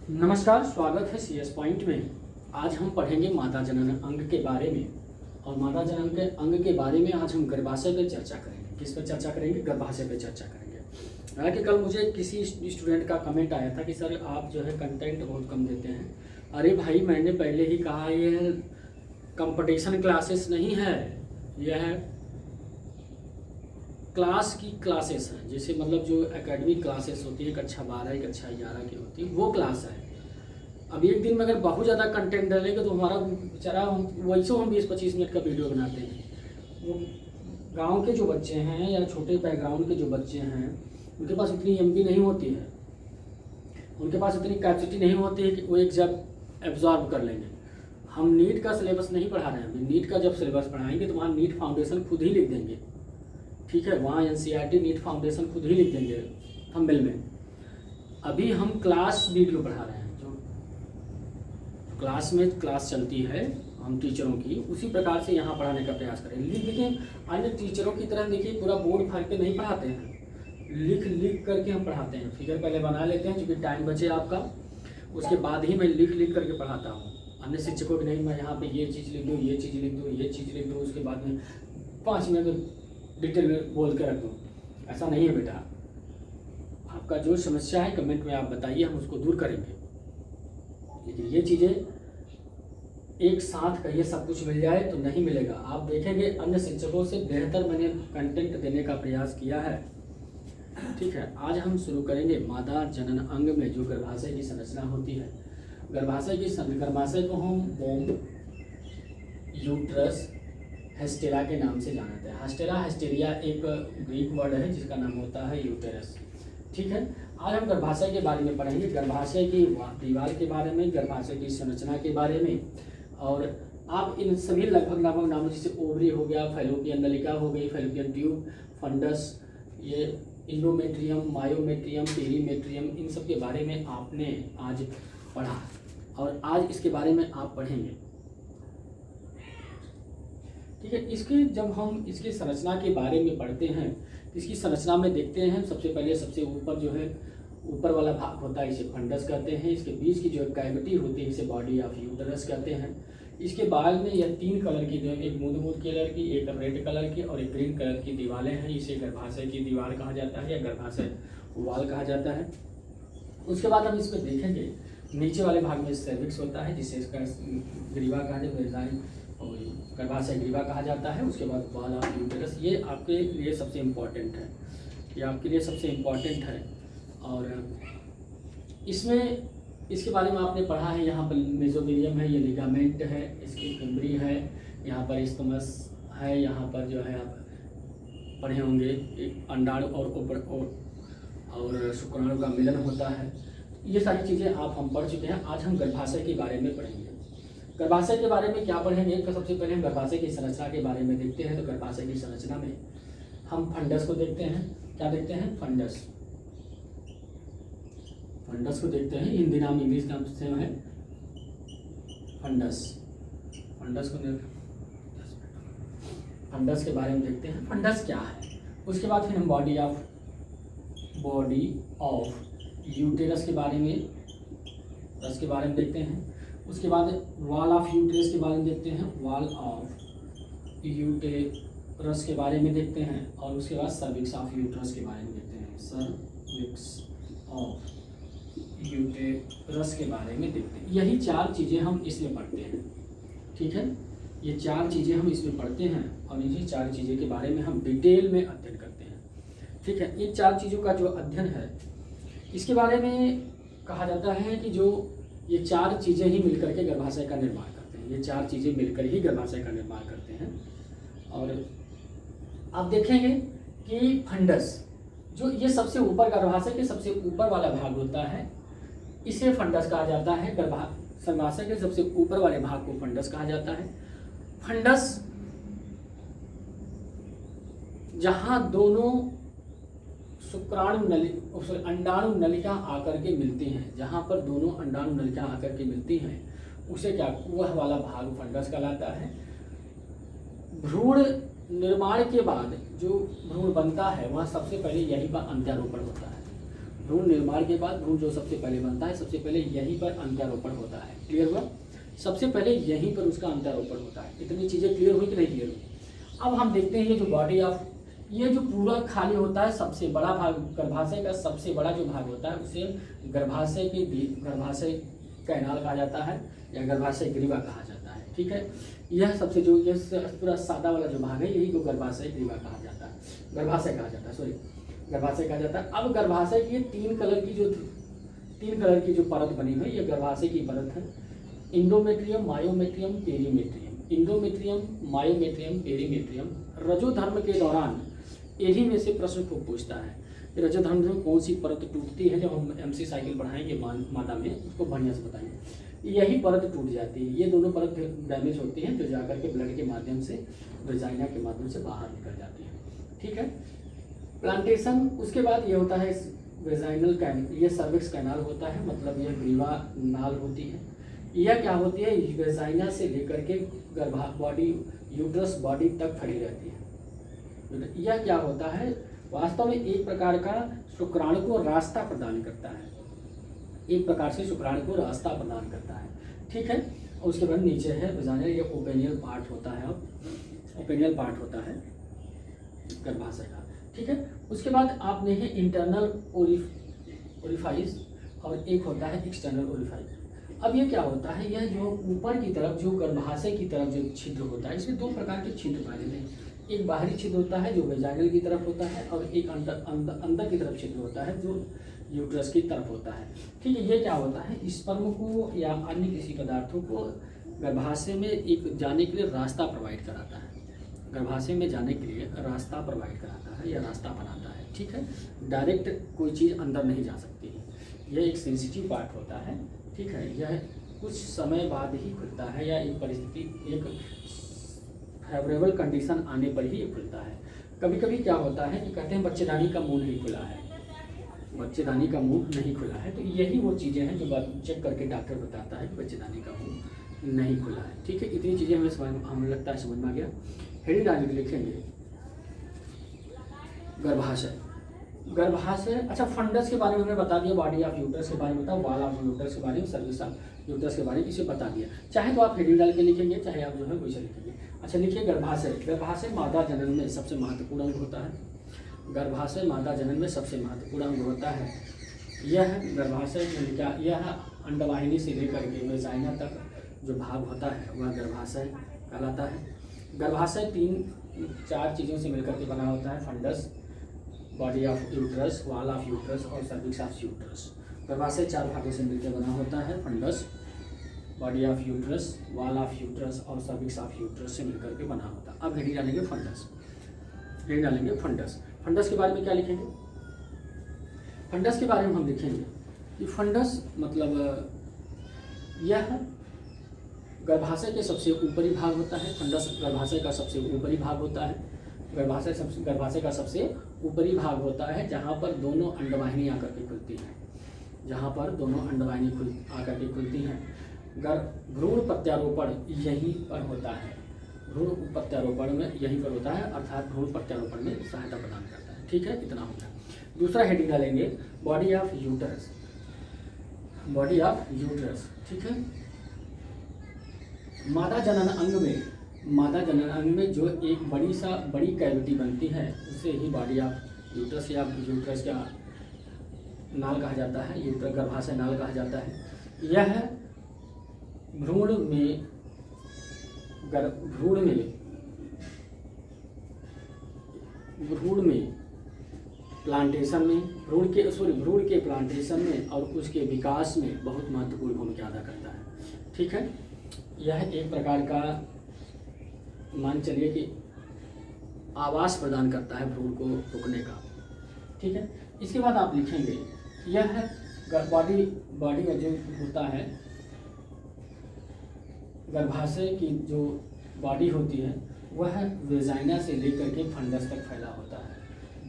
नमस्कार, स्वागत है सीएस पॉइंट में। आज हम पढ़ेंगे मादा जनन अंग के बारे में। और मादा जनन के अंग के बारे में आज हम गर्भाशय पर चर्चा करेंगे। किस पर चर्चा करेंगे? गर्भाशय पर चर्चा करेंगे। हालांकि कल मुझे किसी स्टूडेंट का कमेंट आया था कि सर आप जो है कंटेंट बहुत कम देते हैं। अरे भाई, मैंने पहले ही कहा ये कंपटीशन क्लासेस नहीं है, यह क्लास की क्लासेस हैं। जैसे मतलब जो एकेडमिक क्लासेस होती है कक्षा 12 कक्षा 11 की होती है, वो क्लास है। अब एक दिन में अगर बहुत ज़्यादा कंटेंट डालेंगे तो हमारा बेचारा वैसे हम 20-25 मिनट का वीडियो बनाते हैं। वो गांव के जो बच्चे हैं या छोटे बैकग्राउंड के जो बच्चे हैं, उनके पास इतनी एमबी नहीं होती है, उनके पास इतनी कैपेसिटी नहीं होती है कि वो एक जब एब्जॉर्ब कर लेंगे। हम नीट का सिलेबस नहीं पढ़ा रहे हैं। नीट का जब सिलेबस पढ़ाएंगे तो वहाँ नीट फाउंडेशन खुद ही लिख देंगे, ठीक है। वहाँ एनसीईआरटी नीट फाउंडेशन खुद ही लिख देंगे थंबनेल में। अभी हम क्लास वीडियो पढ़ा रहे हैं, जो क्लास में क्लास चलती है हम टीचरों की, उसी प्रकार से यहाँ पढ़ाने का प्रयास करें। देखिए, अन्य टीचरों की तरह देखिए पूरा बोर्ड फाड़ के नहीं पढ़ाते हैं, लिख लिख करके हम पढ़ाते हैं। फिगर पहले बना लेते हैं क्योंकि टाइम बचे आपका, उसके बाद ही मैं लिख लिख करके पढ़ाता हूँ। अन्य शिक्षकों की नहीं, मैं यहाँ पे ये चीज़ लिख दूँ, ये चीज़ लिख दूँ, ये चीज़ लिख दूँ, उसके बाद में 5 मिनट डिटेल में बोल के रख दूँ। ऐसा नहीं है बेटा। आपका जो समस्या है कमेंट में आप बताइए, हम उसको दूर करेंगे। लेकिन ये चीज़ें एक साथ कहिए सब कुछ मिल जाए तो नहीं मिलेगा। आप देखेंगे अन्य शिक्षकों से बेहतर मैंने कंटेंट देने का प्रयास किया है, ठीक है। आज हम शुरू करेंगे मादा जनन अंग में जो गर्भाशय की संरचना होती है। गर्भाशय को हम वोम, यूट्रस, हेस्टेरा के नाम से जानते हैं। हेस्टेरिया एक ग्रीक वर्ड है जिसका नाम होता है यूटेरस, ठीक है। आज हम गर्भाशय के बारे में पढ़ेंगे, गर्भाशय की दीवार के बारे में, गर्भाशय की संरचना के बारे में। और आप इन सभी लगभग नामों जैसे ओवरी हो गया, फैलोपियन नलिका हो गई, फैलोपियन ट्यूब, फंडस, ये इंडोमेट्रियम, मायोमेट्रियम, पेरीमेट्रियम, इन सब के बारे में आपने आज पढ़ा और आज इसके बारे में आप पढ़ेंगे, ठीक है। इसके जब हम इसकी संरचना के बारे में पढ़ते हैं, इसकी संरचना में देखते हैं सबसे पहले सबसे ऊपर जो है ऊपर वाला भाग होता है, इसे फंडस कहते हैं। इसके बीच की जो कैविटी होती है इसे बॉडी ऑफ यूटेरस कहते हैं। इसके बाल में यह 3 कलर की, एक मूद कलर की, एक रेड कलर की और एक ग्रीन कलर की दीवारें हैं। इसे गर्भाशय की दीवार कहा जाता है या गर्भाशय वाल कहा जाता है। उसके बाद हम इसमें देखेंगे नीचे वाले भाग में सर्विक्स होता है जिसे इसका ग्रीवा कहा जाता है, गर्भाशय ग्रीवा कहा जाता है। उसके बाद वॉल ऑफ यूटेरस, ये आपके लिए सबसे इम्पॉर्टेंट है, ये आपके लिए सबसे इम्पॉर्टेंट है। और इसमें इसके बारे में आपने पढ़ा है, यहाँ पर मेसोमेरियम है, ये लिगामेंट है, इसकी फिम्बरी है, यहाँ पर स्टमस है, यहाँ पर जो है आप पढ़े होंगे एक अंडाणु और शुक्राणु का मिलन होता है। ये सारी चीज़ें हम पढ़ चुके हैं। आज हम गर्भाशय के बारे में पढ़ेंगे। गर्भाशय के बारे में क्या पढ़ेंगे? तो सबसे पहले हम गर्भाशय की संरचना के बारे में देखते हैं। तो गर्भाशय की संरचना में हम फंडस को देखते हैं। क्या देखते हैं? फंडस को देखते हैं। हिंदी नाम इंग्लिश नाम से है फंडस। फंडस के बारे में देखते हैं, फंडस क्या है। उसके बाद फिर हम बॉडी ऑफ यूटेरस के बारे में देखते हैं। उसके बाद वॉल ऑफ यूटेरस के बारे में देखते हैं, वॉल ऑफ यूटेरस के बारे में देखते हैं। और उसके बाद सर्विक्स ऑफ यूटेरस के बारे में देखते हैं, सर्विक्स ऑफ यूटेरस के बारे में देखते हैं। यही 4 चीज़ें हम इसमें पढ़ते हैं, ठीक है। ये 4 चीज़ें हम इसमें पढ़ते हैं और इन्हीं 4 चीज़ें के बारे में हम डिटेल में अध्ययन करते हैं, ठीक है। इन 4 चीज़ों का जो अध्ययन है इसके बारे में कहा जाता है कि जो ये 4 चीज़ें ही मिलकर के गर्भाशय का निर्माण करते हैं। ये 4 चीज़ें मिलकर ही गर्भाशय का निर्माण करते हैं। और आप देखेंगे कि फंडस जो ये सबसे ऊपर गर्भाशय के सबसे ऊपर वाला भाग होता है, इसे फंडस कहा जाता है। गर्भाशय के सबसे ऊपर वाले भाग को फंडस कहा जाता है। फंडस जहां दोनों अंडाणु नलिका आकर के मिलती हैं, जहां पर दोनों अंडाणु नलिका आकर के मिलती हैं, उसे क्या, वह वाला भाग फंडस कहलाता है। भ्रूण निर्माण के बाद जो भ्रूण बनता है वह सबसे पहले यहीं पर अंत्यारोपण होता है। भ्रूण निर्माण के बाद भ्रूण जो सबसे पहले बनता है, सबसे पहले यहीं पर अंत्यारोपण होता है। क्लियर हुआ? सबसे पहले यहीं पर उसका अंत्यारोपण होता है। इतनी चीज़ें क्लियर हुई कि नहीं क्लियर हुई? अब हम देखते हैं ये जो बॉडी ऑफ, ये जो पूरा खाली होता है, सबसे बड़ा भाग गर्भाशय का सबसे बड़ा जो भाग होता है उसे गर्भाशय कैनाल कहा जाता है या गर्भाशय ग्रीवा कहा जाता है। ठीक है, यह सबसे जो ये पूरा सादा वाला जो भाग है यही को गर्भाशय ग्रीवा कहा जाता है, गर्भाशय कहा जाता है, गर्भाशय कहा जाता है। अब गर्भाशय की तीन कलर की जो परत बनी हुई, ये गर्भाशय की परत है। Endometrium, myometrium, perimetrium. Endometrium, myometrium, perimetrium. रजोधर्म के दौरान इन्हीं में से प्रश्न को पूछता है, रजोधर्म में कौन सी परत टूटती है। जब हम MC साइकिल पढ़ाएंगे मादा में, उसको बढ़िया से बताएंगे। यही परत टूट जाती है, ये दोनों परत डैमेज होती हैं, जो जाकर के ब्लड के माध्यम से, वेजाइना के माध्यम से बाहर निकल जाती है। ठीक है, प्लांटेशन। उसके बाद ये होता है वेजाइनल कैनाल, ये सर्विक्स कैनाल होता है, मतलब यह ग्रीवा नाल होती है। यह क्या होती है, वेजाइना से लेकर के बॉडी, यूट्रस बॉडी तक खड़ी रहती है। यह क्या होता है, वास्तव में एक प्रकार का शुक्राणु को रास्ता प्रदान करता है, एक प्रकार से शुक्राणु को रास्ता प्रदान करता है। ठीक है, और उसके बाद नीचे है वेजाइना, ये ओपेनियल पार्ट होता है, ओपेनियल पार्ट होता है गर्भाशय का। ठीक है, उसके बाद आपने है इंटरनल ओरिफाइस और एक होता है एक्सटर्नल ओरिफाइस। अब ये क्या होता है, यह जो ऊपर की तरफ जो गर्भाशय की तरफ जो छिद्र होता है, इसमें दो प्रकार के छिद्र पाए जाते हैं। एक बाहरी छिद्र होता है जो वेजाइनल की तरफ होता है, और एक अंदर की तरफ छिद्र होता है जो यूट्रस की तरफ होता है। ठीक है, ये क्या होता है, स्पर्म को या अन्य किसी पदार्थों को गर्भाशय में एक जाने के लिए रास्ता प्रोवाइड कराता है, गर्भाशय में जाने के लिए रास्ता प्रोवाइड कराता है या रास्ता बनाता है। ठीक है, डायरेक्ट कोई चीज़ अंदर नहीं जा सकती है, यह एक सेंसिटिव पार्ट होता है। ठीक है, यह कुछ समय बाद ही खुलता है या एक परिस्थिति, एक फेवरेबल कंडीशन आने पर ही ये खुलता है। कभी कभी क्या होता है कि कहते हैं बच्चेदानी का मुंह नहीं खुला है, बच्चेदानी का मुंह नहीं खुला है, तो यही वो चीज़ें हैं जो चेक करके डॉक्टर बताता है कि बच्चेदानी का मुंह नहीं खुला है। ठीक है, इतनी चीज़ें हमें लगता है समझ में आ गया। हेडिंग डाल के लिखेंगे गर्भाशय, गर्भाशय। अच्छा, फंडस के बारे में हमने बता दिया, बॉडी ऑफ यूट्रस के बारे में बताओ, वॉल ऑफ यूट्रस के बारे में, सर्विस ऑफ यूट्रस के बारे में, इसे बता दिया। चाहे तो आप हेडिंग डाल के लिखेंगे, चाहे आप जो है वैसे लिखेंगे। अच्छा, लिखिए गर्भाशय। गर्भाशय मादा जनन में सबसे महत्वपूर्ण अंग होता है। गर्भाशय मादा जनन में सबसे महत्वपूर्ण अंग होता है। यह गर्भाशय में क्या, यह अंडवाहिनी से लेकर के वेजाइना तक जो भाग होता है वह गर्भाशय कहलाता है। गर्भाशय 3-4 चीज़ों से मिलकर के बना होता है, fundus, body of uterus, wall of uterus और सर्विक्स ऑफ यूट्रस। गर्भाशय 4 भागों से मिलकर बना होता है, fundus, body of uterus, wall of uterus और सर्विक्स ऑफ यूट्रस से मिलकर के बना होता है। अब हेडिंग डालेंगे फंडस, हेडिंग डालेंगे फंडस। फंडस के बारे में क्या लिखेंगे, फंडस के बारे में हम लिखेंगे कि फंडस मतलब यह गर्भाशय के सबसे ऊपरी भाग होता है। फंडस गर्भाशय का सबसे ऊपरी भाग होता है, गर्भाशय का सबसे ऊपरी भाग होता है, जहाँ पर दोनों अंडवाहिनी आकर के खुलती हैं, जहाँ पर दोनों अंडवाहिनी आकर के खुलती हैं। भ्रूण प्रत्यारोपण यहीं पर होता है, भ्रूण प्रत्यारोपण में यहीं पर होता है, अर्थात भ्रूण प्रत्यारोपण में सहायता प्रदान करता है। ठीक है, इतना हो गया। दूसरा हेडिंग डालेंगे body of uterus, body of uterus. ठीक है, मादा जनन अंग में जो एक बड़ी कैविटी बनती है उसे ही बॉडी ऑफ यूट्रस या यूट्रस का नाल कहा जाता है, यूट्रस गर्भाशय नाल कहा जाता है। यह भ्रूण में प्लांटेशन में, भ्रूण के प्लांटेशन में और उसके विकास में बहुत महत्वपूर्ण भूमिका अदा करता है। ठीक है, यह एक प्रकार का मान चलिए कि आवास प्रदान करता है भ्रूण को रुकने का। ठीक है, इसके बाद आप लिखेंगे यह बॉडी में जो होता है, गर्भाशय की जो बॉडी होती है वह वेजाइना से लेकर के फंडस तक फैला होता है,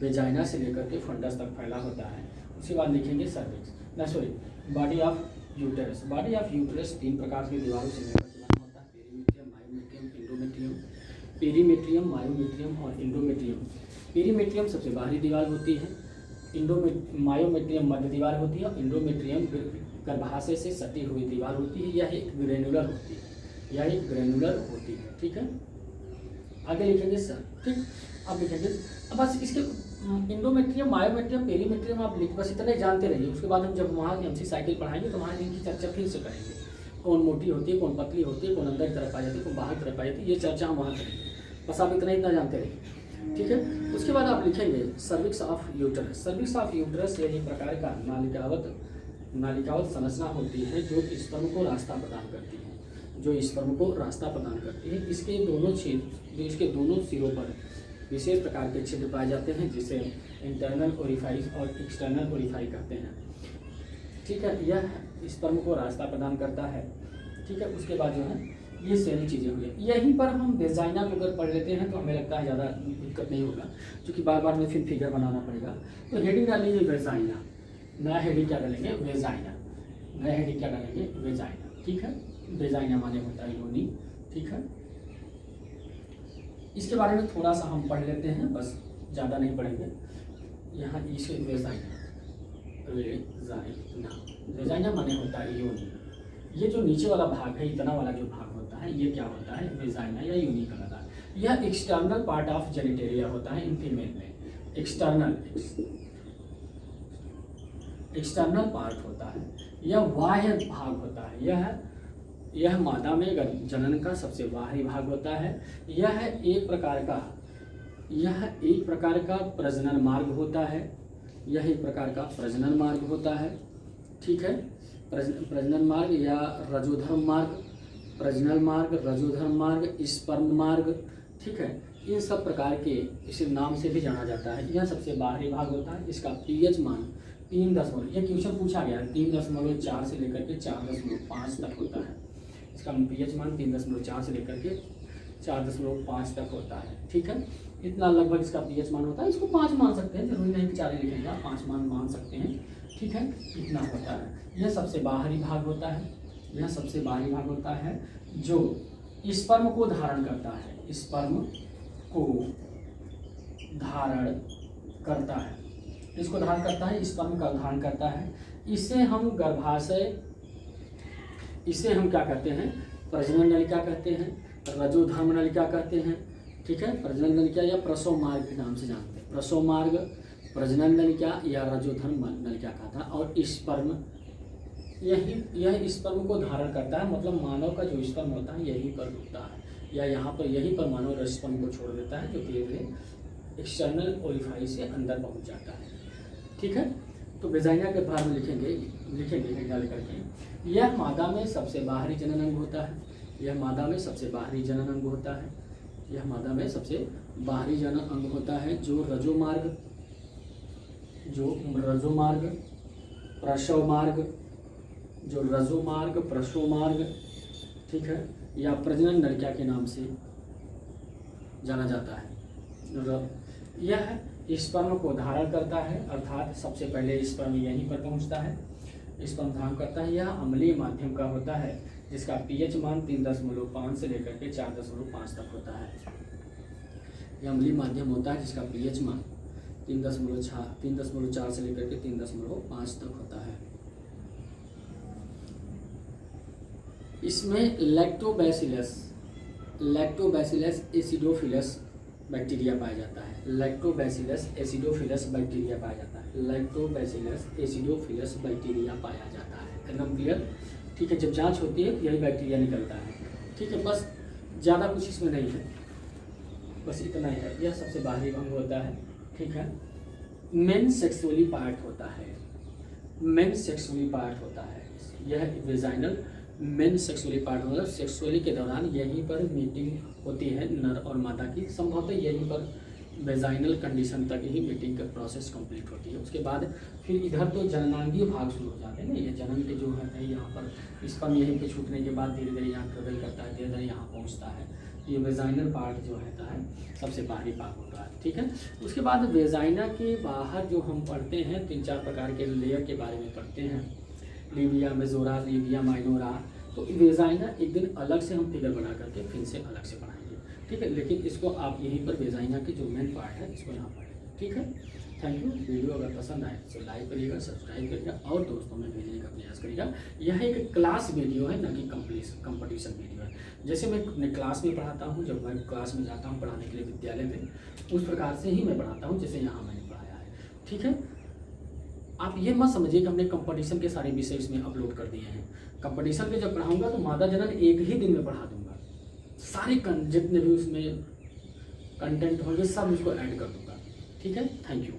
वेजाइना से लेकर के फंडस तक फैला होता है। उसके बाद लिखेंगे cervix, body of uterus. Body of uterus 3 प्रकार की दीवारों से मिलकर के बना होता है, perimetrium, myometrium, endometrium. Perimetrium, myometrium और इंडोमेट्रियम। पेरीमेट्रियम सबसे बाहरी दीवार होती है, मायोमेट्रियम मध्य दीवार होती है, इंडोमेट्रियम गर्भाशय से सटी हुई दीवार होती है, यह एक ग्रेनुलर होती है, यह एक ग्रेनुलर होती है। ठीक है, आगे लिखेंगे सर। ठीक, अब लिखेंगे अब बस इसके इंडोमेट्रियम, मायोमेट्रियम, पेरीमेट्रियम आप लिख बस इतना ही जानते रहिए। उसके बाद हम जब वहाँ एमसी साइकिल पढ़ाएंगे तो वहाँ इनकी चर्चा फिर से करेंगे, कौन मोटी होती है, कौन पतली होती है, कौन अंदर की तरफ आ जाती है, कौन बाहर की तरफ आ जाती है, ये चर्चा हम वहाँ करेंगे। बस आप इतना जानते रहिए। ठीक है, उसके बाद आप लिखेंगे cervix of uterus. Cervix of uterus यह एक प्रकार का नालिकावत संरचना होती है जो स्पर्म को रास्ता प्रदान करती है, जो स्पर्म को रास्ता प्रदान करती है। इसके दोनों सिरों पर विशेष प्रकार के छिद्र पाए जाते हैं जिसे इंटरनल ओरिफाइस और एक्सटर्नल ओरिफाई कहते हैं। ठीक है, यह स्पर्म को रास्ता प्रदान करता है। ठीक है, उसके बाद जो है ये सारी चीज़ें हुई। यहीं पर हम वेजाइना को अगर पढ़ लेते हैं तो हमें लगता है ज़्यादा दिक्कत नहीं होगा, क्योंकि बार बार में फिर फिगर बनाना पड़ेगा। तो हेडिंग डालेंगे वेजाइना, नया हेडिंग क्या डालेंगे, वेजाइना, नया हेडिंग क्या डालेंगे, वेजाइना। ठीक है, वेजाइना माने होता है योनि। ठीक है, इसके बारे में थोड़ा सा हम पढ़ लेते हैं, बस ज़्यादा नहीं पढ़ेंगे। यहाँ इसे वेजाइना माने होता है योनि। ये जो नीचे वाला भाग है, इतना वाला जो भाग होता है, ये क्या होता है, वेजाइना या योनि कहलाता है। यह एक्सटर्नल पार्ट ऑफ जेनिटेलिया होता है इन फीमेल में। एक्सटर्नल पार्ट होता है, यह बाह्य भाग होता है। यह मादा में जनन का सबसे बाहरी भाग होता है। यह एक प्रकार का प्रजनन मार्ग होता है। यह एक प्रकार का प्रजनन मार्ग होता है। ठीक है, प्रजनन मार्ग या रजोधर्म मार्ग, प्रजनन मार्ग, रजोधर्म मार्ग, स्पर्म मार्ग। ठीक है, इन सब प्रकार के इसे नाम से भी जाना जाता है। यह सबसे बाहरी भाग होता है। इसका पीएच मान 3 यह क्वेश्चन पूछा गया है, 3.4 से लेकर के 4.5 तक होता है। इसका पीएच मान 3.4 से लेकर के 4.5 तक होता है। ठीक है, इतना लगभग इसका पीएच मान होता है। इसको 5 मान सकते हैं, जरूरी नहीं कि 4 ही लिखेंगे, 5 मान सकते हैं। ठीक है, इतना होता है। यह सबसे बाहरी भाग होता है। यह सबसे बाहरी भाग होता है जो स्पर्म को धारण करता है। स्पर्म को धारण करता है, इसको धारण करता है, स्पर्म का धारण करता है। इसे हम क्या कहते हैं, प्रजनन नलिका कहते हैं, रजोधर्म नलिका कहते हैं। ठीक है, प्रजनन नलिका या प्रसव मार्ग के नाम से जानते हैं। प्रसव मार्ग, प्रजनन नलिका या रजोधर्म नलिका कहता है। और स्पर्म, यह स्पर्म को धारण करता है, मतलब मानव का जो स्पर्म होता है यहीं पर रुकता है, या यहाँ पर यहीं पर मानव स्पर्म को छोड़ देता है, जो धीरे धीरे एक्सटर्नल ओरिफाई से अंदर पहुँच जाता है। ठीक है, तो वेजाइना के बारे में लिखेंगे डाल करके। यह मादा में सबसे बाहरी जनन अंग होता है। यह मादा में सबसे बाहरी जनन अंग होता है। यह मादा में सबसे बाहरी जनन अंग होता है जो रजोमार्ग, प्रसव मार्ग, ठीक है, या प्रजनन नलिका के नाम से जाना जाता है। यह स्पर्म को धारण करता है, अर्थात सबसे पहले स्पर्म यहीं पर पहुंचता है, स्पर्म धारण करता है। यह अम्लीय माध्यम का होता है जिसका पीएच मान 3.5 से लेकर के 4.5 तक होता है। यह अम्लीय माध्यम होता है जिसका पीएच मान 3.4 से लेकर के 3.5 तक होता है। इसमें लैक्टोबैसिलस एसिडोफिलस बैक्टीरिया पाया जाता है। लैक्टोबैसिलस एसिडोफिलस बैक्टीरिया पाया जाता है। लैक्टोबैसिलस एसिडोफिलस बैक्टीरिया पाया जाता है। एकदम क्लियर। ठीक है, जब जांच होती है तो यही बैक्टीरिया निकलता है। ठीक है, बस ज़्यादा कुछ इसमें नहीं है, बस इतना ही है। यह सबसे बाहरी अंग होता है। ठीक है, मेन सेक्सुअली पार्ट होता है। यह वेजाइनल मेन सेक्सुअली पार्ट, मतलब सेक्सुअली के दौरान यहीं पर मीटिंग होती है नर और मादा की। संभवतः यहीं पर वेजाइनल कंडीशन तक ही मीटिंग का प्रोसेस कंप्लीट होती है। उसके बाद फिर इधर तो जननांगीय भाग शुरू हो जाते हैं ना, ये जनन के जो है यहाँ पर स्पर्म यहीं पे छूटने के बाद धीरे धीरे यहाँ ट्रेवल करता है, धीरे धीरे यहाँ पहुँचता है। ये वेजाइनल पार्ट जो रहता है सबसे बाहरी भाग होता है। ठीक है, उसके बाद वेजाइना के बाहर जो हम पढ़ते हैं 3-4 प्रकार के लेयर के बारे में पढ़ते हैं, लीविया मेजोरा, लीविया माइनोरा। तो वेजाइना एक दिन अलग से हम फिगर बना करके फिर से अलग से पढ़ाएंगे। ठीक है, लेकिन इसको आप यहीं पर वेजाइना के जो मेन पार्ट है इसको यहाँ पढ़ेंगे। ठीक है, थैंक यू। वीडियो अगर पसंद आए तो लाइक करिएगा, सब्सक्राइब करिएगा और दोस्तों में भेजने का प्रयास करिएगा। यह एक क्लास वीडियो है, ना कि कंपटीशन वीडियो है। जैसे मैं अपने क्लास में पढ़ाता हूँ, जब मैं क्लास में जाता हूँ पढ़ाने के लिए विद्यालय में, उस प्रकार से ही मैं पढ़ाता हूँ जैसे यहाँ मैंने पढ़ाया है। ठीक है, आप ये मत समझिए कि हमने कंपटीशन के सारे विषय इसमें अपलोड कर दिए हैं। कंपटीशन पे जब पढ़ाऊँगा तो मादा जनन एक ही दिन में पढ़ा दूँगा, सारे जितने भी उसमें कंटेंट होंगे सब उसको ऐड कर दूँगा। ठीक है, थैंक यू।